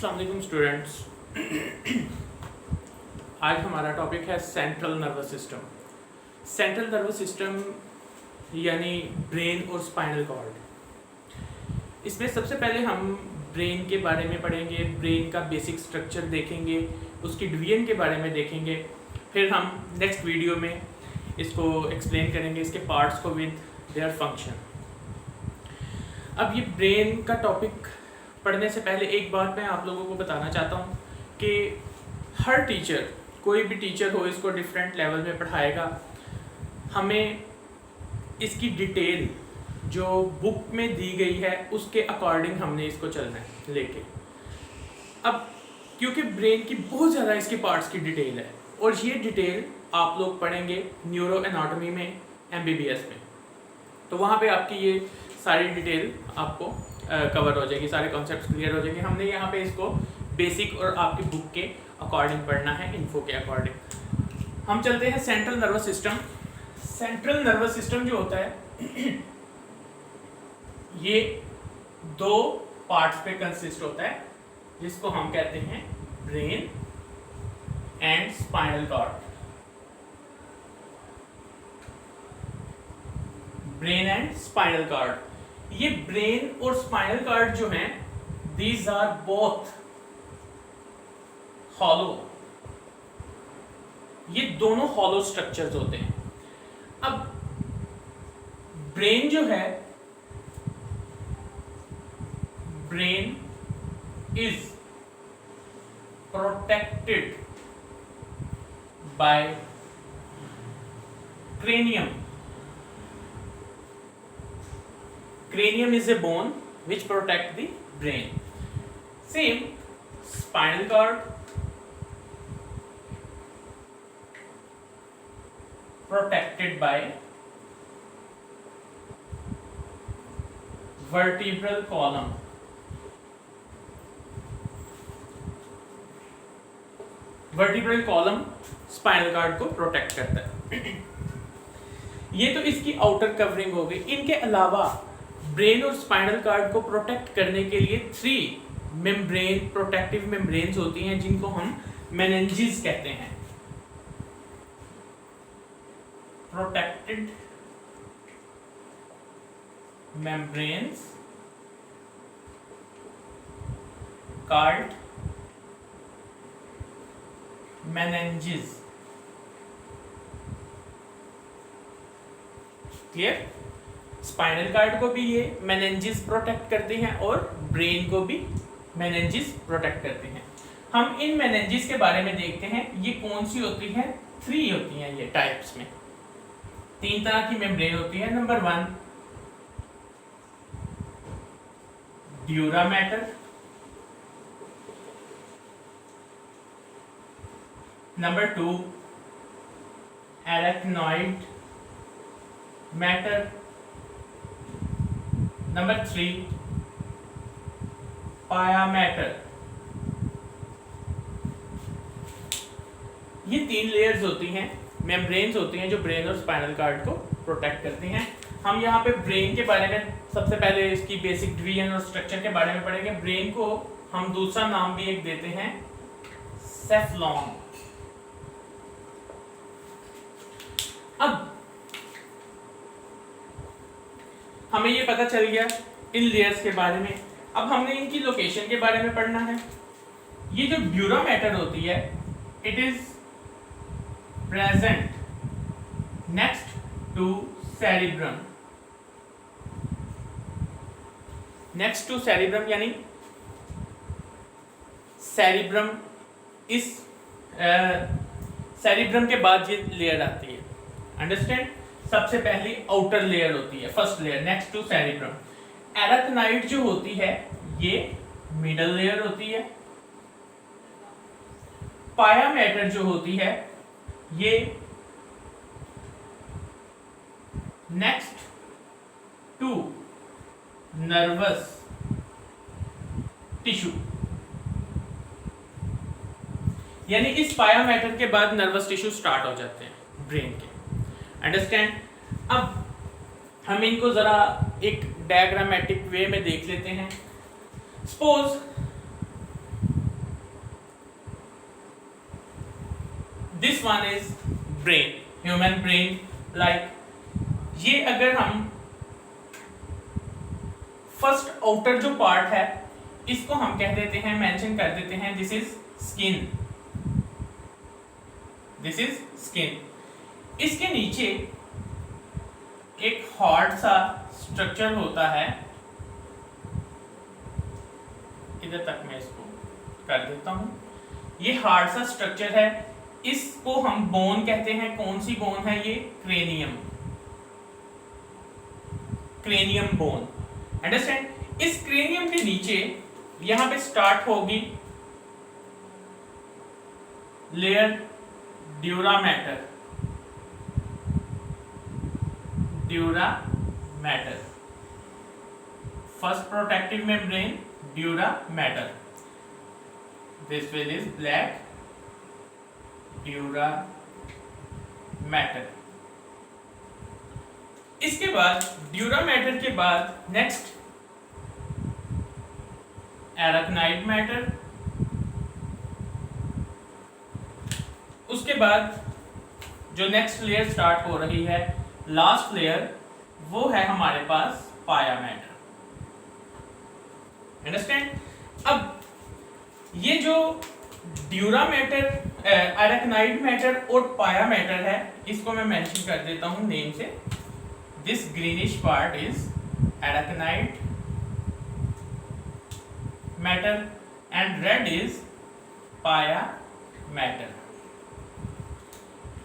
अस्सलाम वालेकुम स्टूडेंट्स। आज हमारा टॉपिक है central nervous system. Central nervous system यानी ब्रेन और स्पाइनल कॉर्ड। इसमें सबसे पहले हम ब्रेन के बारे में पढ़ेंगे, ब्रेन का बेसिक स्ट्रक्चर देखेंगे, उसकी डिवीजन के बारे में देखेंगे। फिर हम नेक्स्ट वीडियो में इसको एक्सप्लेन करेंगे, इसके पार्ट्स को विद देयर फंक्शन। अब ये ब्रेन का टॉपिक पढ़ने से पहले एक बात मैं आप लोगों को बताना चाहता हूँ कि हर टीचर, कोई भी टीचर हो, इसको डिफरेंट लेवल में पढ़ाएगा। हमें इसकी डिटेल जो बुक में दी गई है उसके अकॉर्डिंग हमने इसको चलना है लेके। अब क्योंकि ब्रेन की बहुत ज़्यादा इसके पार्ट्स की डिटेल है और ये डिटेल आप लोग पढ़ेंगे न्यूरो एनाटॉमी में, MBBS में, तो वहाँ पे आपकी ये सारी डिटेल आपको कवर हो जाएगी, सारे कॉन्सेप्ट्स क्लियर हो जाएंगे। हमने यहाँ पे इसको बेसिक और आपकी बुक के अकॉर्डिंग पढ़ना है, इन्फो के अकॉर्डिंग। हम चलते हैं central nervous system. Central nervous system जो होता है ये दो पार्ट्स पे कंसिस्ट होता है, जिसको हम कहते हैं brain and spinal cord. Brain and spinal cord. ये ब्रेन और स्पाइनल कॉर्ड जो हैं, दीज आर बोथ हॉलो। ये दोनों हॉलो स्ट्रक्चर्स होते हैं। अब ब्रेन जो है, brain is protected by cranium. Cranium is a bone which protect the brain. Same, spinal cord protected by vertebral column. Vertebral column spinal cord को protect करता है। ये तो इसकी आउटर कवरिंग हो गई। इनके अलावा ब्रेन और स्पाइनल कार्ड को प्रोटेक्ट करने के लिए 3 मेम्ब्रेन, प्रोटेक्टिव मेम्ब्रेन्स होती हैं, जिनको हम मेनिंजेस कहते हैं। Protected membranes called meninges. Clear? Spinal cord को भी ये मेनिंजेस प्रोटेक्ट करते हैं और ब्रेन को भी मेनिंजेस प्रोटेक्ट करते हैं। हम इन मेनिंजेस के बारे में देखते हैं। ये कौन सी होती है? 3 होती हैं ये टाइप्स में। 3 तरह की मेम्ब्रेन होती है। Number 1 dura mater, number 2 arachnoid matter, number 3 पाया मैटर। ये 3 लेयर्स होती हैं, मेम्ब्रेन्स होती हैं, जो ब्रेन और स्पाइनल कार्ड को प्रोटेक्ट करती हैं। हम यहाँ पे ब्रेन के बारे में सबसे पहले इसकी बेसिक डिवीजन और स्ट्रक्चर के बारे में पढ़ेंगे। ब्रेन को हम दूसरा नाम भी एक देते हैं, सेफ्लॉन। अब हमें ये पता चल गया इन लेयर्स के बारे में। अब हमने इनकी लोकेशन के बारे में पढ़ना है। ये जो ड्यूरा मैटर होती है, it is present next to cerebrum. Next to cerebrum यानी सेरिब्रम, इस सेरिब्रम के बाद ये लेयर आती है। अंडरस्टैंड? सबसे पहली आउटर लेयर होती है, first layer next to cerebrum. Arachnoid जो होती है ये मिडल लेयर होती है। पाया मैटर जो होती है ये नेक्स्ट टू नर्वस टिश्यू, यानी इस पाया मैटर के बाद नर्वस टिश्यू स्टार्ट हो जाते हैं ब्रेन के। अंडरस्टैंड? अब हम इनको जरा एक डायग्रामेटिक वे में देख लेते हैं। Suppose this one is brain, human brain. Like ये अगर हम फर्स्ट आउटर जो पार्ट है इसको हम कह देते हैं, मेंशन कर देते हैं, this is skin, this is skin. इसके नीचे एक हार्ड सा स्ट्रक्चर होता है, इधर तक मैं इसको कर देता हूं। ये हार्ड सा स्ट्रक्चर है, इसको हम बोन कहते हैं। कौन सी बोन है ये? Cranium, cranium bone. अंडरस्टैंड? इस क्रेनियम के नीचे यहां पे स्टार्ट होगी layer dura mater, dura mater, first protective membrane dura mater, this will is black dura mater. इसके बाद ड्यूरा मैटर के बाद नेक्स्ट एराक्नाइड मैटर, उसके बाद जो नेक्स्ट लेयर स्टार्ट हो रही है, लास्ट लेयर, वो है हमारे पास पाया मैटर। अंडरस्टैंड? अब ये जो ड्यूरा मैटर, एराक्नाइड मैटर और पाया मैटर है, इसको मैं मेंशन कर देता हूं नेम से। This greenish part is arachnoid matter and red is pia matter.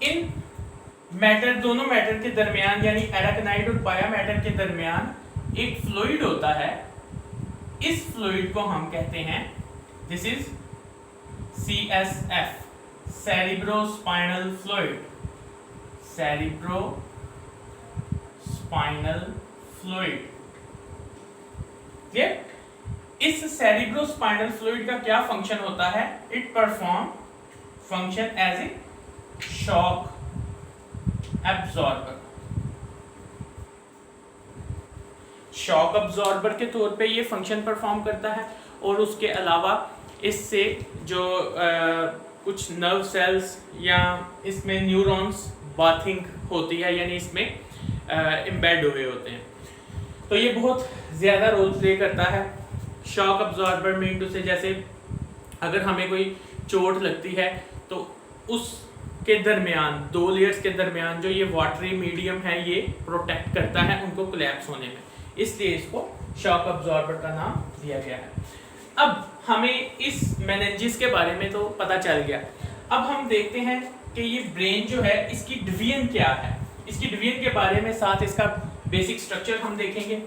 इन मैटर, दोनों मैटर के दरमियान यानी एराक्नाइड और पाया मैटर के दरमियान एक फ्लूइड होता है। इस फ्लूइड को हम कहते हैं, this is CSF, cerebrospinal fluid, cerebrospinal fluid. Clear? इस सेरिब्रोस्पाइनल फ्लूइड का क्या फंक्शन होता है? It perform function as a shock absorber. Shock absorber के तौर पे ये फंक्शन परफॉर्म करता है, और उसके अलावा इससे जो कुछ नर्व सेल्स या इसमें न्यूरॉन्स बाथिंग होती है, यानी इसमें एम्बेड हुए होते हैं, तो ये बहुत ज़्यादा रोल प्ले करता है। शॉक एब्जॉर्बर मीन टू से, जैसे अगर हमें कोई चोट लगती है तो उसके दरमियान, दो लेयर्स के दरमियान जो ये वाटरी मीडियम है, ये प्रोटेक्ट करता है उनको कोलैप्स होने में, इसलिए इसको शॉक एब्जॉर्बर का नाम दिया गया है। अब हमें इस मेनिंजिस के बारे में तो पता चल गया। अब हम देखते हैं कि ये ब्रेन जो है इसकी डिवीजन क्या है। इसकी डिवीजन के बारे में साथ इसका बेसिक स्ट्रक्चर हम देखेंगे।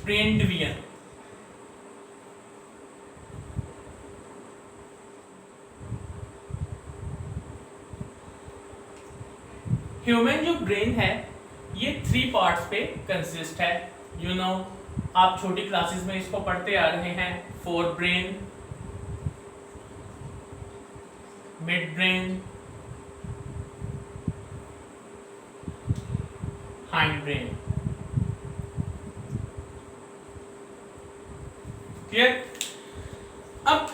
Brain division. ह्यूमन जो ब्रेन है ये 3 पार्ट्स पे कंसिस्ट है। यू नो, आप छोटी क्लासेस में इसको पढ़ते आ रहे हैं। Fore brain, mid brain, hind brain. Clear? अब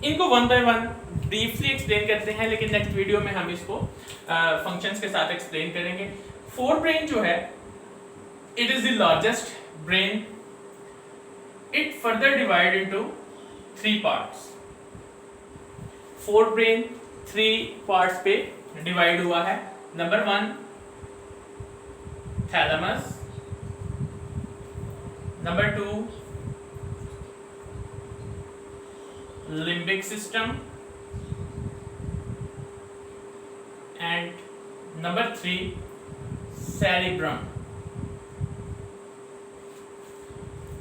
इनको one by one briefly explain करते हैं, लेकिन नेक्स्ट वीडियो में हम इसको फंक्शंस के साथ एक्सप्लेन करेंगे। फोर ब्रेन जो है, it is the largest brain. It further divide into 3 parts. Fore brain 3 parts पे डिवाइड हुआ है। Number 1 thalamus, number 2 limbic system, and number 3 cerebrum.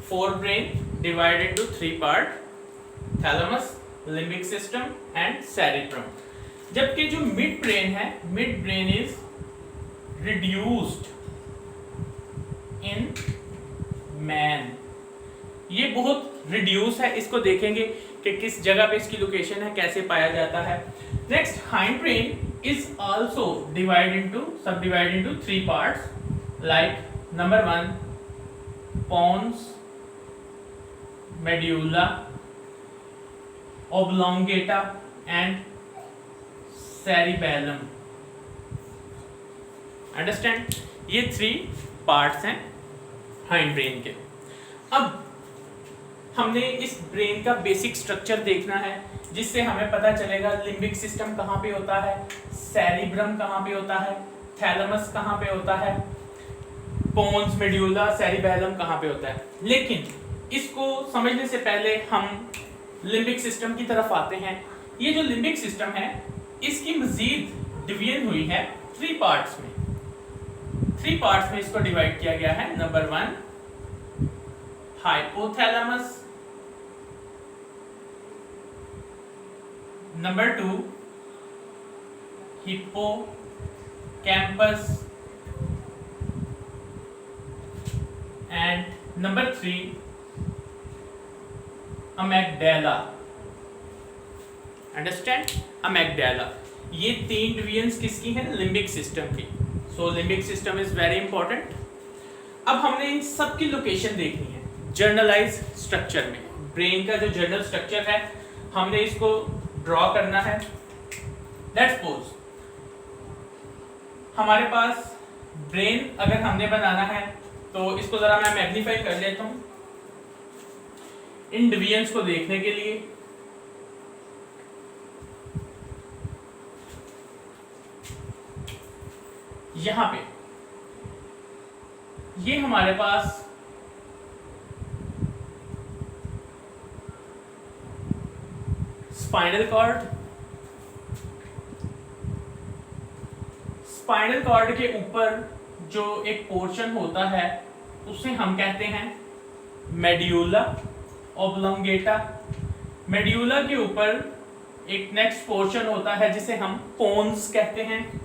Four brain divided into 3 part: thalamus, limbic system and cerebrum. जबकि जो mid brain है, mid brain is reduced in man. ये बहुत reduce है, इसको देखेंगे कि किस जगह पे इसकी लोकेशन है, कैसे पाया जाता है। Next, hind brain is also sub divide into 3 parts, like number 1 pons, medulla oblongata and cerebellum। Understand, ये 3 पार्ट्स हैं हाइंड ब्रेन के। अब हमने इस ब्रेन का बेसिक स्ट्रक्चर देखना है, जिससे हमें पता चलेगा लिम्बिक सिस्टम कहाँ पे होता है, सेरिब्रम कहाँ पे होता है, थैलेमस कहाँ पे होता है, पोन्स, मेड्यूला, सेरिबेलम कहाँ पे होता है। लेकिन इसको समझने से पहले हम लिम्बिक सिस्टम की तरफ आते हैं। ये जो लिम्बिक सिस्टम है, इसकी मजीद डिवीजन हुई है 3 पार्ट्स में। 3 पार्ट्स में इसको डिवाइड किया गया है। Number 1 hypothalamus, number 2 hippocampus and number 3 amygdala. Understand, amygdala. ये 3 डिवीजन्स किसकी हैं? लिम्बिक सिस्टम की। So limbic system is very important. अब हमने इन सब की लोकेशन देखनी है जर्नलाइज स्ट्रक्चर में। ब्रेन का जो जर्नल स्ट्रक्चर है, हमने इसको ड्रॉ करना है। लेट्स सपोज हमारे पास ब्रेन अगर हमने बनाना है, तो इसको जरा मैं मैग्नीफाई कर लेता हूं इन डिवीजन्स को देखने के लिए। यहां पे ये हमारे पास स्पाइनल कॉर्ड, स्पाइनल कॉर्ड के ऊपर जो एक पोर्शन होता है उसे हम कहते हैं मेड्यूला ओब्लोंगेटा। मेड्यूला के ऊपर एक नेक्स्ट पोर्शन होता है जिसे हम पोन्स कहते हैं।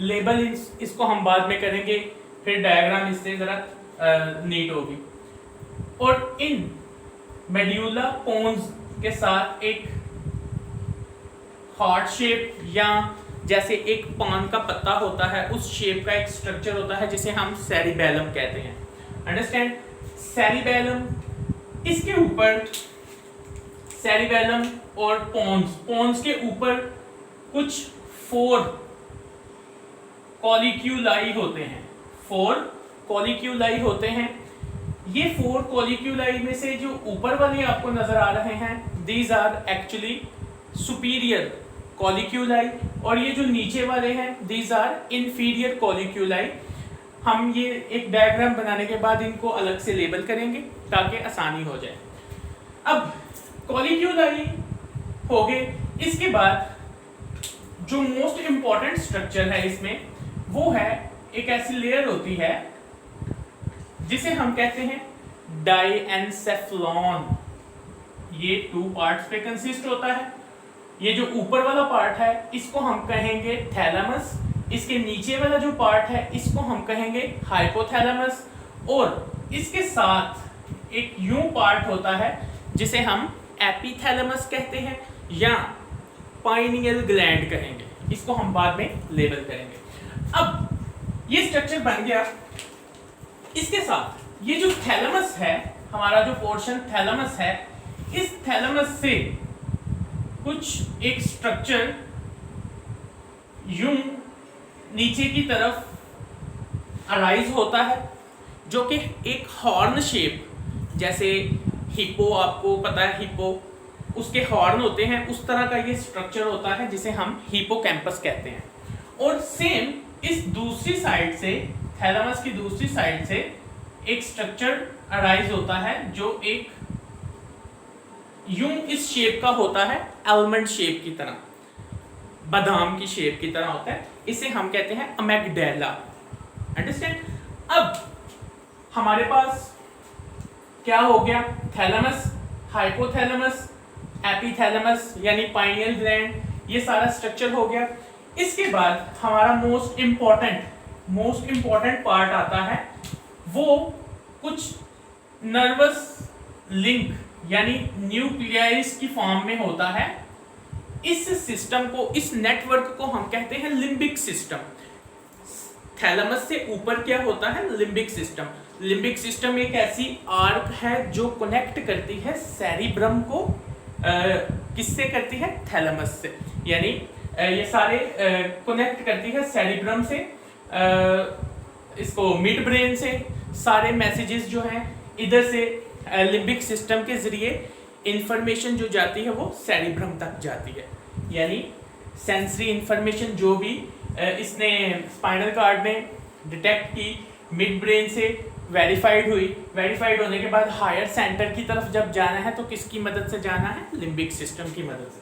लेबल इसको हम बाद में करेंगे, फिर डायग्राम इससे जरा नीट होगी। और इन मेड्यूला पोन्स के साथ एक हार्ट शेप या जैसे एक पान का पत्ता होता है उस शेप का एक स्ट्रक्चर होता है जिसे हम सेरिबेलम कहते हैं। अंडरस्टैंड, सेरिबेलम, इसके ऊपर सेरिबेलम और पोन्स के ऊपर कुछ 4 कॉलिक्यूलाई होते हैं। 4 कॉलिक्यूलाई होते हैं। ये 4 कॉलिक्यूलाई में से जो ऊपर वाले आपको नजर आ रहे हैं, दीज आर एक्चुअली सुपीरियर कॉलिक्यूलाई, और ये जो नीचे वाले हैं दीज आर इंफीरियर कॉलिक्यूलाई। हम ये एक डायग्राम बनाने के बाद इनको अलग से लेबल करेंगे ताकि आसानी हो जाए। अब कॉलिक्यूलाई हो गए, इसके बाद जो मोस्ट इंपॉर्टेंट स्ट्रक्चर है इसमें वो है एक ऐसी लेयर होती है जिसे हम कहते हैं डाइएन्सेफलॉन। ये 2 पार्ट्स पे कंसिस्ट होता है। ये जो ऊपर वाला पार्ट है इसको हम कहेंगे थैलेमस, इसके नीचे वाला जो पार्ट है इसको हम कहेंगे हाइपोथैलेमस, और इसके साथ एक यूं पार्ट होता है जिसे हम एपिथैलेमस कहते हैं या पाइनियल ग्लैंड कहेंगे। इसको हम बाद में लेबल करेंगे। अब ये स्ट्रक्चर बन गया। इसके साथ ये जो थैलेमस है, हमारा जो पोर्शन थैलेमस है, इस थैलेमस से कुछ एक स्ट्रक्चर यूं नीचे की तरफ अराइज होता है जो कि एक हॉर्न शेप, जैसे हिप्पो, आपको पता है हिप्पो, उसके हॉर्न होते हैं, उस तरह का ये स्ट्रक्चर होता है जिसे हम हिप्पोकैम्पस कहते हैं। और सेम इस दूसरी साइड से, थैलेमस की दूसरी साइड से एक स्ट्रक्चर अराइज होता है जो एक यूं इस शेप का होता है, आलमंड शेप की तरह, बादाम की शेप की तरह होता है। इसे हम कहते हैं अमेगडाला। अंडरस्टैंड। अब हमारे पास क्या हो गया? थैलेमस, हाइपोथैलेमस, एपिथैलेमस यानी पाइनियल ग्लैंड, ये सारा स्ट्रक्चर हो गया। इसके बाद हमारा मोस्ट इंपॉर्टेंट पार्ट आता है, वो कुछ नर्वस लिंक यानी न्यूक्लियस की फॉर्म में होता है। इस सिस्टम को, इस नेटवर्क को हम कहते हैं लिम्बिक सिस्टम। थैलेमस से ऊपर क्या होता है? Limbic system. लिम्बिक सिस्टम एक ऐसी आर्क है जो कनेक्ट करती है सेरिब्रम को किससे करती है? थैलेमस से। यानी ये सारे कनेक्ट करती है सेरिब्रम से, इसको मिड ब्रेन से। सारे मैसेजेस जो हैं इधर से लिम्बिक सिस्टम के जरिए इंफॉर्मेशन जो जाती है वो सेरिब्रम तक जाती है। यानी सेंसरी इंफॉर्मेशन जो भी इसने स्पाइनल कार्ड में डिटेक्ट की, मिड ब्रेन से वेरीफाइड हुई। वेरीफाइड होने के बाद हायर सेंटर की तरफ जब जाना है तो किसकी मदद से जाना है? लिम्बिक सिस्टम की मदद से।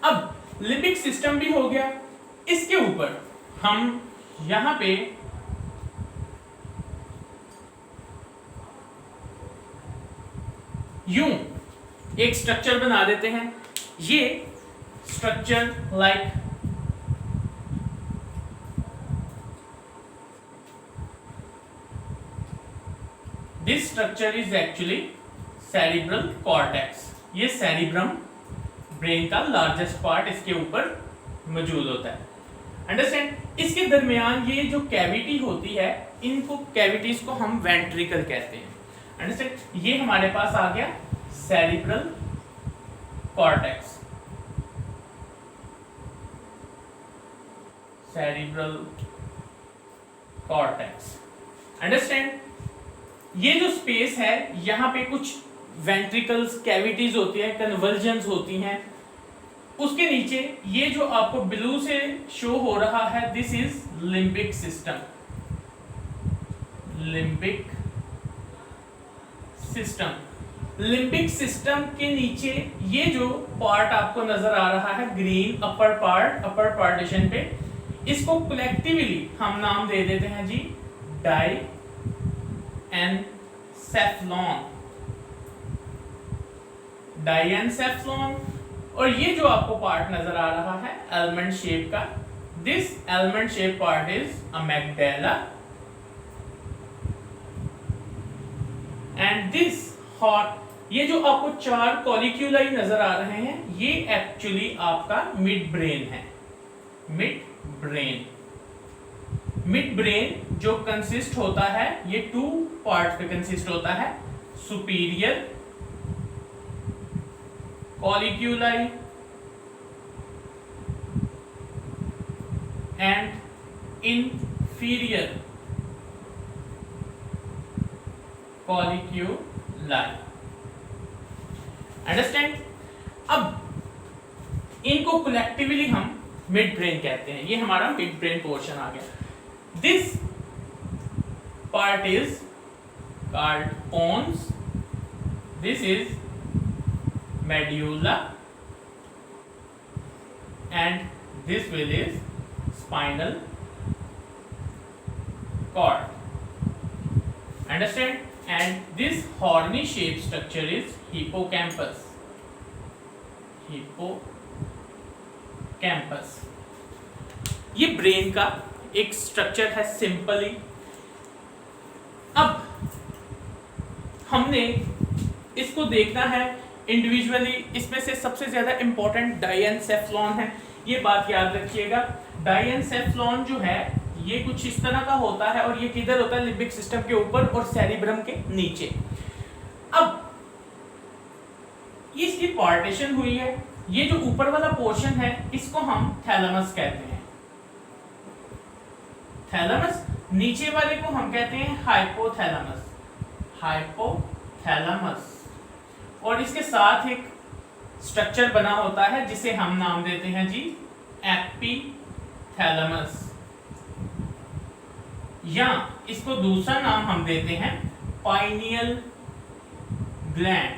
अब लिम्बिक सिस्टम भी हो गया, इसके ऊपर हम यहां पे यूं एक स्ट्रक्चर बना देते हैं। ये structure like this structure is actually cerebral cortex. ये सेरिब्रम ब्रेन का लार्जेस्ट पार्ट इसके ऊपर मौजूद होता है। अंडरस्टैंड? इसके दरमियान ये जो कैविटी होती है, इनको कैविटीज को हम वेंट्रिकल कहते हैं। अंडरस्टैंड? ये हमारे पास आ गया cerebral cortex. Cerebral cortex. Understand? ये जो स्पेस है, यहां पे कुछ वेंट्रिकल्स, कैविटीज होती है, कन्वर्जन्स होती हैं। उसके नीचे ये जो आपको ब्लू से शो हो रहा है, this is limbic system. Limbic system. Limbic system के नीचे ये जो पार्ट आपको नजर आ रहा है, ग्रीन अपर पार्ट, अपर पार्टीशन पे, इसको कलेक्टिवली हम नाम दे देते हैं जी डाई एनसेफ्लॉन। डाइएनसेफ्लॉन। और ये जो आपको पार्ट नजर आ रहा है एलमंड शेप का, this almond shape part is amygdala and this hot. ये जो आपको 4 कॉलिक्यूलाई नजर आ रहे हैं, ये एक्चुअली आपका मिड ब्रेन है। Mid brain. मिड ब्रेन जो कंसिस्ट होता है, ये 2 पार्ट पे कंसिस्ट होता है, सुपीरियर कॉलिक्यूलाई एंड इंफीरियर कॉलिक्यूलाई। अंडरस्टैंड? अब इनको कलेक्टिवली हम मिड ब्रेन कहते हैं। ये हमारा मिड ब्रेन पोर्शन आ गया। This part is called pons, this is medulla and this will is spinal cord. Understand? And this horny shaped structure is hippocampus. Hippocampus. ये brain का एक स्ट्रक्चर है सिंपली। अब हमने इसको देखना है इंडिविजुअली। इसमें से सबसे ज्यादा इंपॉर्टेंट डाइएनसेफ्लॉन है, ये बात याद रखिएगा। डाइएनसेफ्लॉन जो है ये कुछ इस तरह का होता है और ये किधर होता है? लिम्बिक सिस्टम के ऊपर और सेरिब्रम के नीचे। अब इसकी पार्टीशन हुई है। ये जो ऊपर वाला पोर्शन है इसको हम थैलेमस कहते हैं। थैलेमस। नीचे वाले को हम कहते हैं हाइपोथैलेमस। हाइपोथैलेमस। और इसके साथ एक स्ट्रक्चर बना होता है जिसे हम नाम देते हैं जी एपिथैलेमस, या इसको दूसरा नाम हम देते हैं पाइनियल ग्लैंड।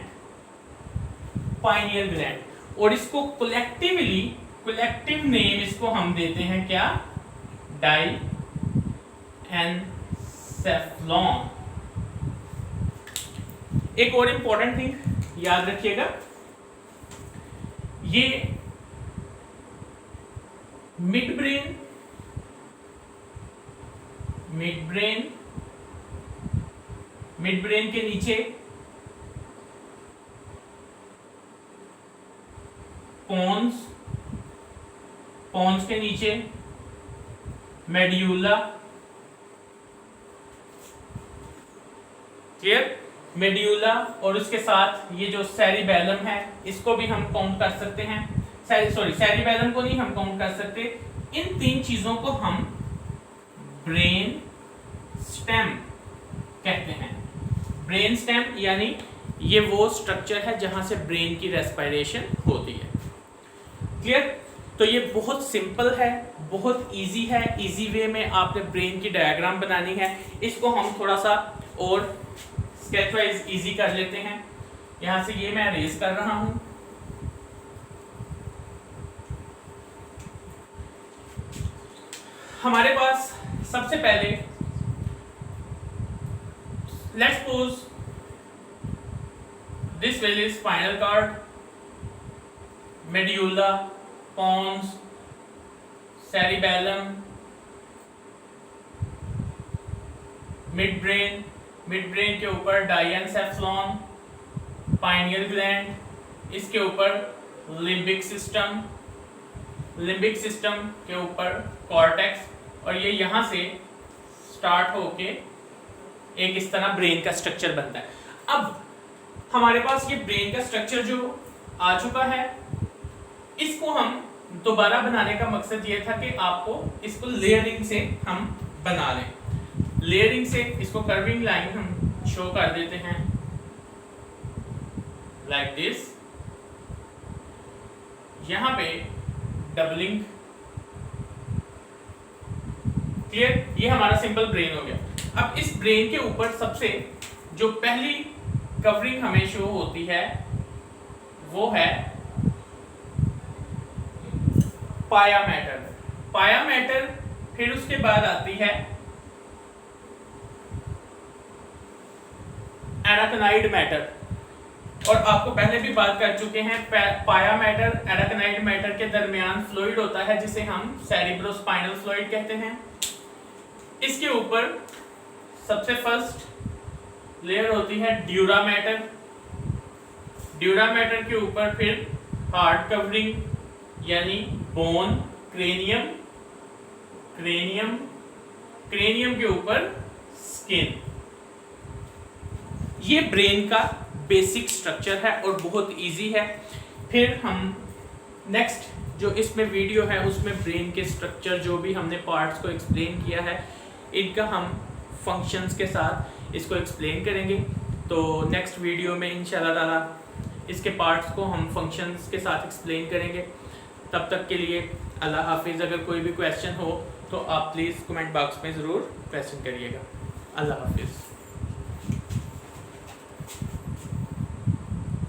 Pineal gland. और इसको कलेक्टिवली, कलेक्टिव नेम इसको हम देते हैं क्या? डाइएनसेफ्लॉन। एक और इंपॉर्टेंट थिंग याद रखिएगा, ये मिड ब्रेन, मिड ब्रेन के नीचे पोन्स, पोन्स के नीचे मेड्यूला, क्लियर, मेड्यूला, और उसके साथ ये जो सेरिबेलम है इसको भी हम काउंट कर सकते हैं। सेरिबेलम को नहीं हम काउंट कर सकते। इन 3 चीजों को हम ब्रेन स्टेम कहते हैं। ब्रेन स्टेम यानी ये वो स्ट्रक्चर है जहां से ब्रेन की रेस्पिरेशन होती है। क्लियर? तो ये बहुत सिंपल है, बहुत इजी है। इजी वे में आपने ब्रेन की डायग्राम बनानी है। इसको हम थोड़ा सा और स्केच वाइज इजी कर लेते हैं। यहां से ये मैं रेज कर रहा हूं। हमारे पास सबसे पहले let's suppose this will is spinal cord, medulla, pons, cerebellum, midbrain, midbrain के ऊपर डाइएनसेफ्लॉन, पाइनियल ग्लैंड, इसके ऊपर लिम्बिक सिस्टम, लिम्बिक सिस्टम के ऊपर कॉर्टेक्स, और ये यहाँ से स्टार्ट होके एक इस तरह ब्रेन का स्ट्रक्चर बनता है। अब हमारे पास ये ब्रेन का स्ट्रक्चर जो आ चुका है, इसको हम दोबारा बनाने का मकसद ये था कि आपको इसको लेयरिंग से हम बना लें। लेयरिंग से इसको कर्विंग लाइन हम शो कर देते हैं लाइक दिस। यहां पे डबलिंग, क्लियर, ये हमारा सिंपल ब्रेन हो गया। अब इस ब्रेन के ऊपर सबसे जो पहली कवरिंग हमें शो होती है वो है पाया मैटर। पाया मैटर, फिर उसके बाद आती है एराकनाइड मैटर, और आपको पहले भी बात कर चुके हैं, पाया मैटर एराकनाइड मैटर के दरमियान फ्लूइड होता है जिसे हम सेरिब्रोस्पाइनल फ्लूइड कहते हैं। इसके ऊपर सबसे फर्स्ट लेयर होती है ड्यूरा मैटर। ड्यूरा मैटर के ऊपर फिर हार्ड कवरिंग यानी बोन, क्रेनियम, क्रेनियम, क्रेनियम के ऊपर स्किन। ये ब्रेन का बेसिक स्ट्रक्चर है और बहुत इजी है। फिर हम नेक्स्ट जो इसमें वीडियो है उसमें ब्रेन के स्ट्रक्चर जो भी हमने पार्ट्स को एक्सप्लेन किया है, इनका हम फंक्शंस के साथ इसको एक्सप्लेन करेंगे। तो नेक्स्ट वीडियो में इंशाल्लाह ताला इसके पार्ट्स को हम फंक्शंस के साथ एक्सप्लेन करेंगे। तब तक के लिए अल्लाह हाफिज़। अगर कोई भी क्वेश्चन हो तो आप प्लीज़ कमेंट बॉक्स में ज़रूर क्वेश्चन करिएगा। अल्लाह हाफिज़।